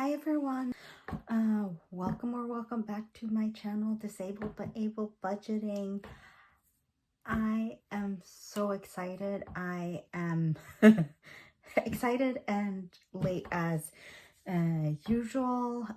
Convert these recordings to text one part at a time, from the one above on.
Hi everyone, welcome back to my channel, Disabled but Able Budgeting. I am so excited. I am excited and late as usual.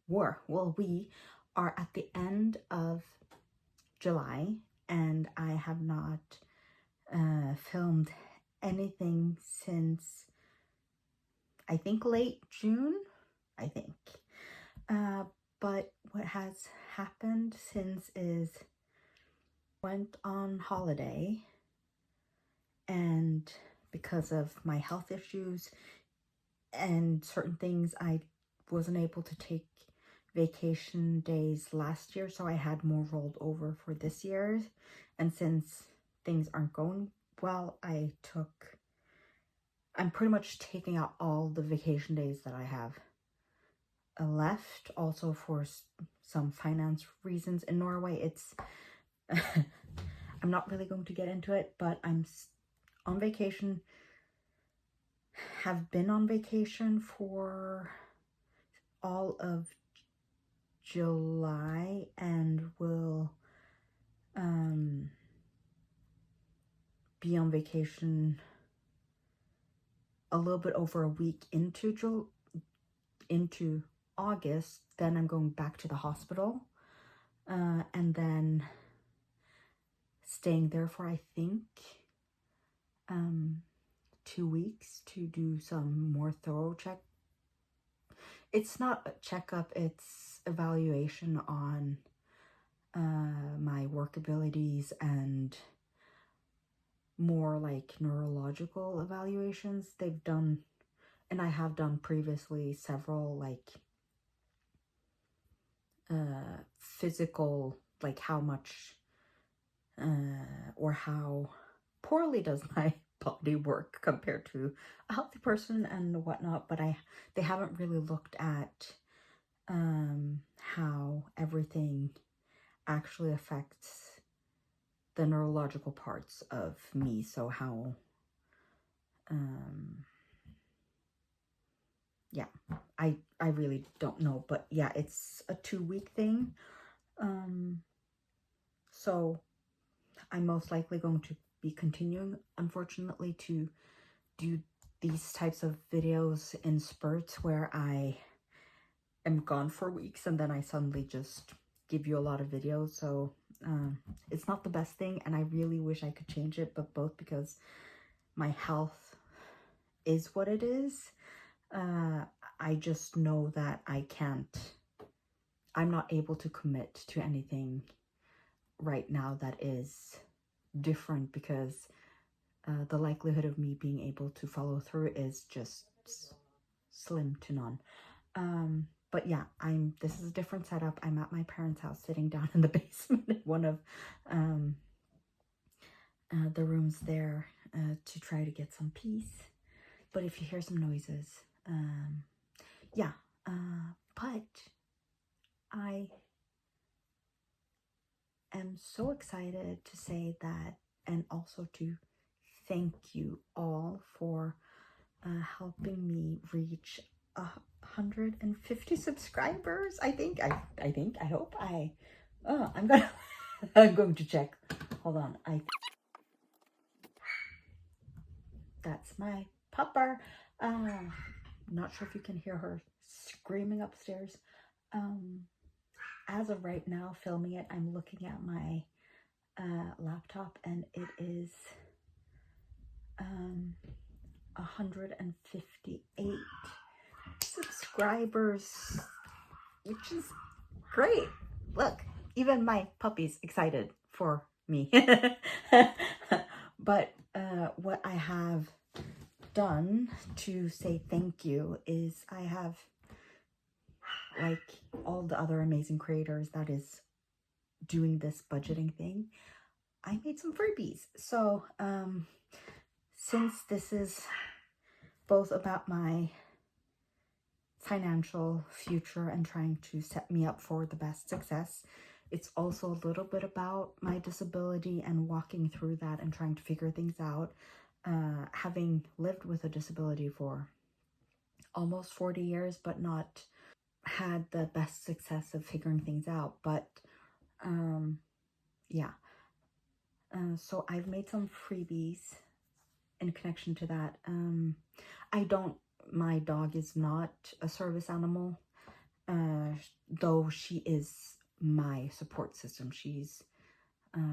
We are at the end of July and I have not filmed anything since I think late June, but what has happened since is went on holiday, and because of my health issues and certain things, I wasn't able to take vacation days last year, so I had more rolled over for this year. And since things aren't going well, I'm pretty much taking out all the vacation days that I have left, also for some finance reasons. In Norway, it's I'm not really going to get into it, but I'm on vacation, have been on vacation for all of July, and will be on vacation a little bit over a week into August. Then I'm going back to the hospital, and then staying there for, I think, 2 weeks to do some more thorough check. It's not a checkup, it's evaluation on my work abilities and more like neurological evaluations. They've done, and I have done previously, several like physical, like how much or how poorly does my body work compared to a healthy person and whatnot, but they haven't really looked at how everything actually affects the neurological parts of me. So how yeah, I really don't know, but yeah, it's a 2-week thing. So I'm most likely going to be continuing, unfortunately, to do these types of videos in spurts where I am gone for weeks and then I suddenly just give you a lot of videos. So it's not the best thing, and I really wish I could change it, but both because my health is what it is, I just know that I'm not able to commit to anything right now that is different, because the likelihood of me being able to follow through is just slim to none. But yeah, this is a different setup. I'm at my parents' house, sitting down in the basement in one of the rooms there, to try to get some peace. But if you hear some noises, yeah, but I am so excited to say that, and also to thank you all for helping me reach 150 subscribers. I hope I'm going to check. Hold on. That's my pupper. Not sure if you can hear her screaming upstairs. As of right now, filming it, I'm looking at my laptop, and it is 158 subscribers, which is great. Look, even my puppy's excited for me. But what I have done to say thank you is, I have, like all the other amazing creators that is doing this budgeting thing, I made some freebies. So since this is both about my financial future and trying to set me up for the best success, it's also a little bit about my disability and walking through that and trying to figure things out. Having lived with a disability for almost 40 years, but not had the best success of figuring things out. But yeah, so I've made some freebies in connection to that. My dog is not a service animal, though she is my support system. She's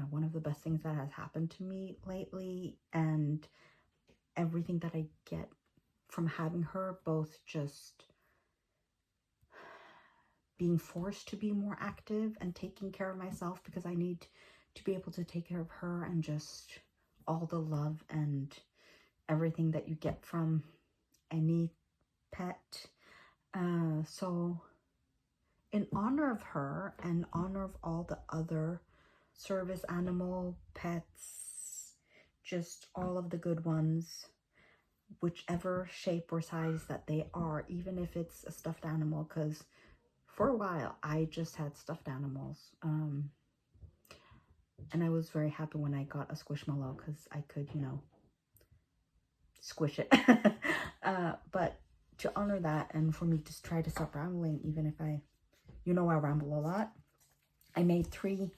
one of the best things that has happened to me lately, and everything that I get from having her, both just being forced to be more active and taking care of myself because I need to be able to take care of her, and just all the love and everything that you get from any pet. So in honor of her and honor of all the other service animal pets, just all of the good ones, whichever shape or size that they are, even if it's a stuffed animal, because for a while I just had stuffed animals, and I was very happy when I got a squishmallow because I could, you know, squish it. But to honor that, and for me to try to stop rambling, even if I ramble a lot, I made 3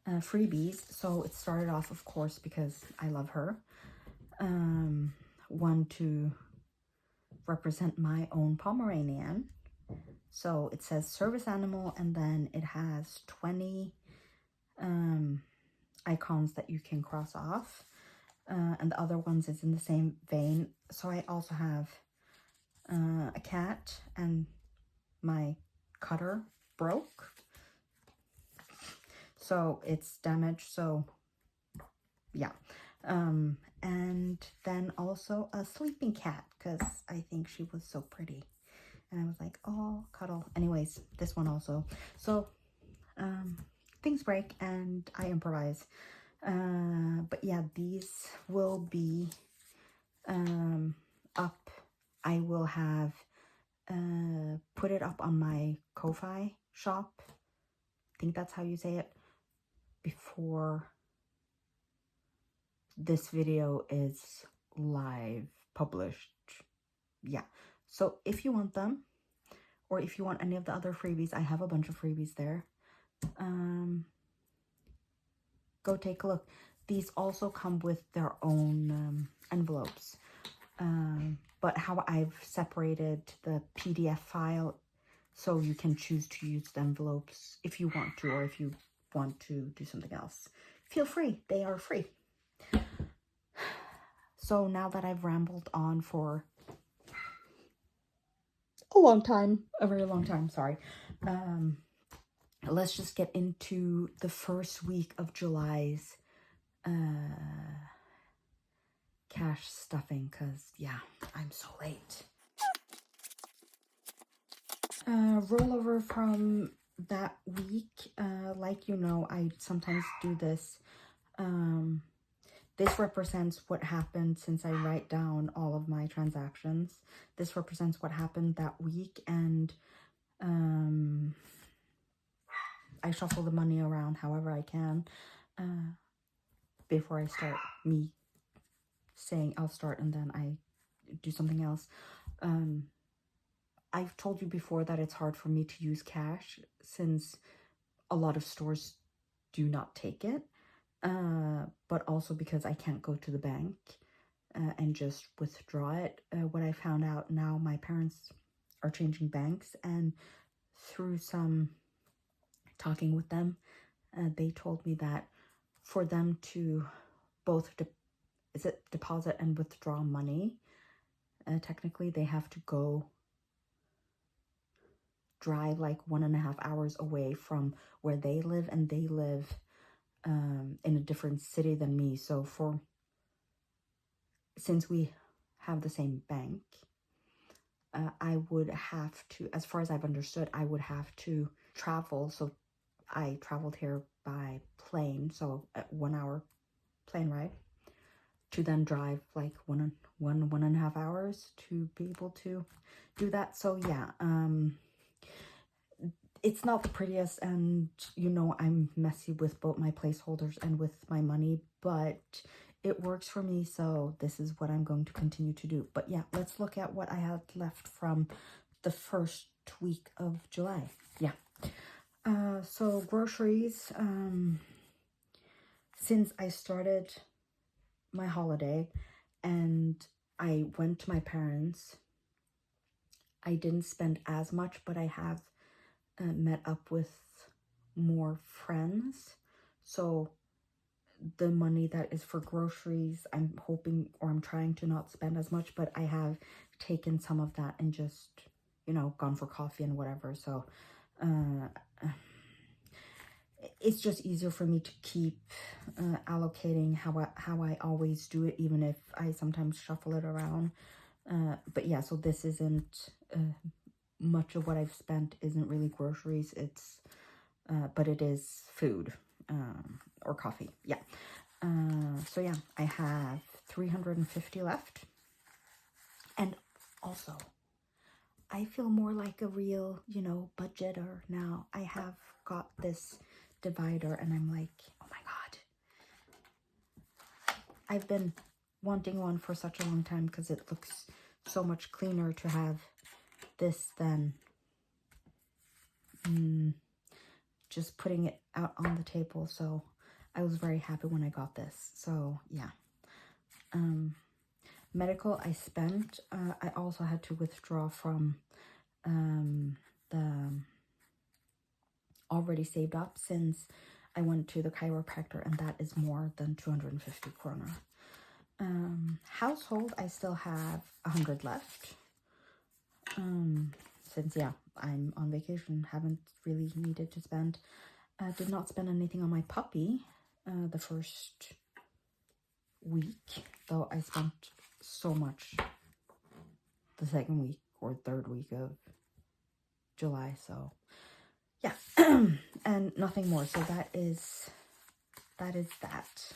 freebies. So it started off, of course, because I love her. One to represent my own Pomeranian. So it says service animal, and then it has 20 icons that you can cross off. And the other ones is in the same vein. So I also have a cat, and my cutter broke, so it's damaged. So yeah, and then also a sleeping cat, because I think she was so pretty, and I was like, oh, cuddle. Anyways, this one also. So things break and I improvise. But yeah, these will be up. I will have put it up on my Ko-Fi shop. I think that's how you say it, before this video is live published. Yeah, so if you want them, or if you want any of the other freebies, I have a bunch of freebies there. Go take a look. These also come with their own envelopes, but how I've separated the PDF file, so you can choose to use the envelopes if you want to, or if you want to do something else, feel free. They are free. So now that I've rambled on for a long time, a very long time, sorry, let's just get into the first week of July's cash stuffing, because yeah, I'm so late. Rollover from that week, like, you know, I sometimes do this. This represents what happened since I write down all of my transactions. This represents what happened that week, and I shuffle the money around however I can before I start me saying I'll start and then I do something else. I've told you before that it's hard for me to use cash since a lot of stores do not take it, but also because I can't go to the bank and just withdraw it. What I found out now, my parents are changing banks, and through some talking with them, they told me that for them to both deposit and withdraw money, technically they have to go drive like 1.5 hours away from where they live, and they live in a different city than me. So since we have the same bank, I would have to, as far as I've understood, I would have to travel. So I traveled here by plane, so a 1 hour plane ride, to then drive like 1.5 hours to be able to do that. So yeah, it's not the prettiest, and you know, I'm messy with both my placeholders and with my money, but it works for me, so this is what I'm going to continue to do. But yeah, let's look at what I had left from the first week of July. Yeah. So groceries, since I started my holiday and I went to my parents, I didn't spend as much, but I have met up with more friends. So the money that is for groceries, I'm hoping, or I'm trying to not spend as much, but I have taken some of that and just, you know, gone for coffee and whatever. So it's just easier for me to keep allocating how I always do it, even if I sometimes shuffle it around. But yeah, so this isn't much of what I've spent isn't really groceries. It's but it is food or coffee. Yeah. So yeah, I have 350 left. And also, I feel more like a real, you know, budgeter now. I have got this divider and I'm like, oh my God. I've been wanting one for such a long time because it looks so much cleaner to have this than just putting it out on the table. So I was very happy when I got this. So yeah. Medical I spent. I also had to withdraw from the already saved up since I went to the chiropractor, and that is more than 250 kroner. Household, I still have 100 left. Since, yeah, I'm on vacation, haven't really needed to spend. Did not spend anything on my puppy the first week, though I spent so much the second week or third week of July. So, yeah, and nothing more. So that is that.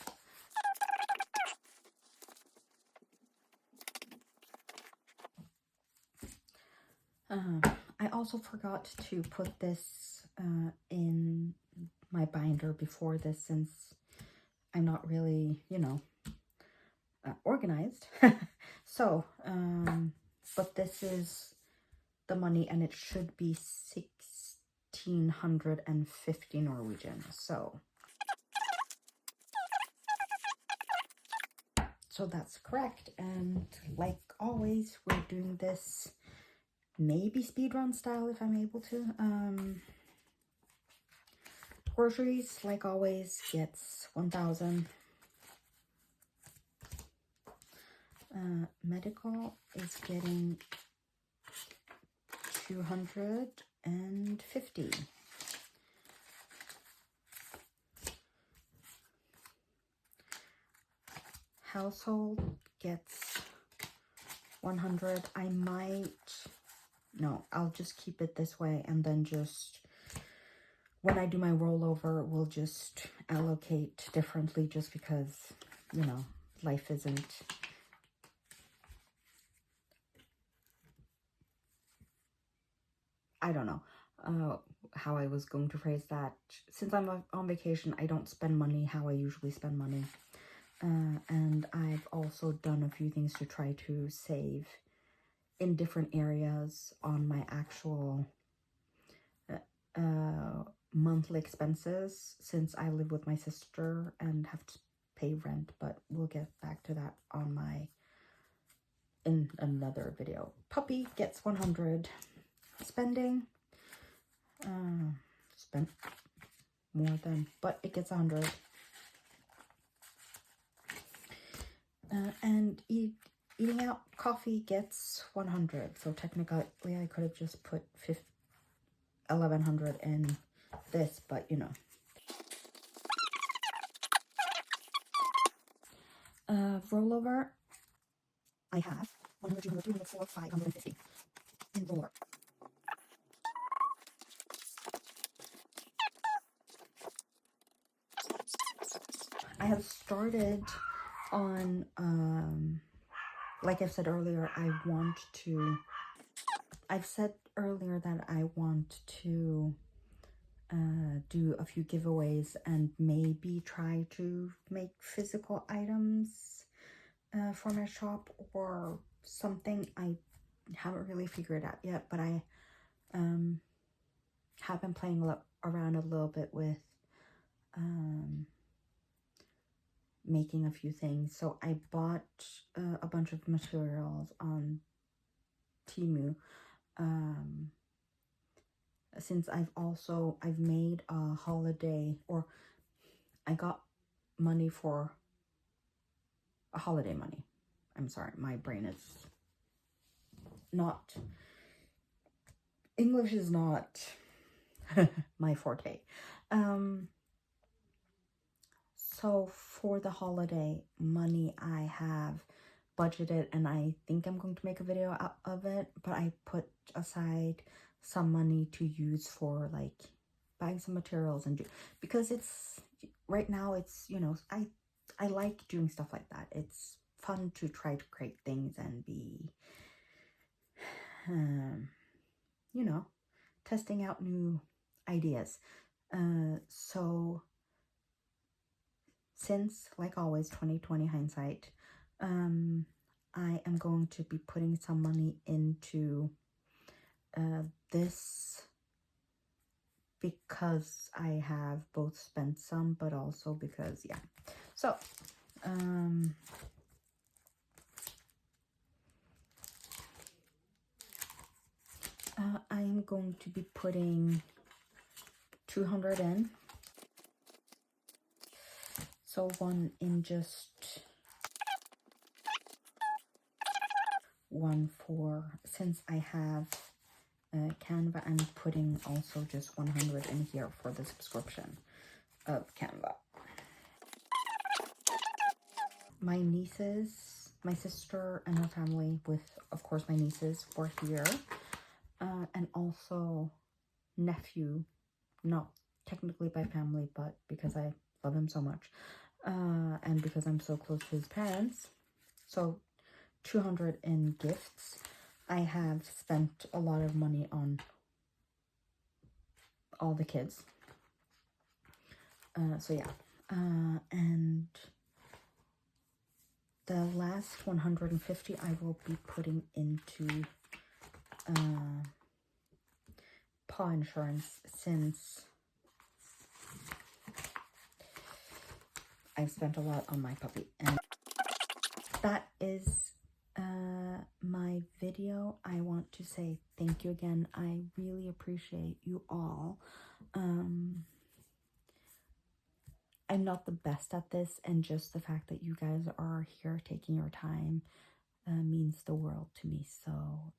I also forgot to put this in my binder before this, since I'm not really, you know, organized. So, but this is the money, and it should be 1,650 Norwegian. So that's correct. And like always, we're doing this maybe speedrun style if I'm able to. Groceries, like always, gets 1,000. Medical is getting 250. Household gets 100. I'll just keep it this way, and then just when I do my rollover, we'll just allocate differently, just because, you know, life isn't... I don't know how I was going to phrase that. Since I'm on vacation, I don't spend money how I usually spend money. And I've also done a few things to try to save in different areas on my actual monthly expenses, since I live with my sister and have to pay rent, but we'll get back to that in another video. Puppy gets 100. Spending, spent more than, but it gets 100. And eating out, coffee gets 100. So technically I could have just put 1,100 in this, but you know. Rollover, I have 100, 200, 300, 400, 550 in roller. I have started on, like I've said earlier, I've said earlier that I want to do a few giveaways and maybe try to make physical items for my shop or something. I haven't really figured it out yet, but I have been playing around a little bit with making a few things. So I bought a bunch of materials on Temu. Since I've made a holiday, or I got money for a holiday money. I'm sorry, my brain is not, English is not my forte. So for the holiday money, I have budgeted, and I think I'm going to make a video out of it, but I put aside some money to use for like buying some materials and because it's right now, it's, you know, I like doing stuff like that. It's fun to try to create things and be you know, testing out new ideas. So since, like always, 2020 hindsight, I am going to be putting some money into this because I have both spent some, but also because, yeah. So, I am going to be putting 200 in. So one in just one for, since I have Canva, I'm putting also just 100 in here for the subscription of Canva. My nieces, my sister and her family, with of course my nieces, were here, and also nephew, not technically by family, but because I love him so much, and because I'm so close to his parents. So 200 in gifts. I have spent a lot of money on all the kids. So yeah. And the last 150 I will be putting into paw insurance, since I've spent a lot on my puppy. And that is my video. I want to say thank you again. I really appreciate you all. I'm not the best at this, and just the fact that you guys are here taking your time means the world to me. So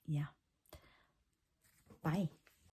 yeah, bye.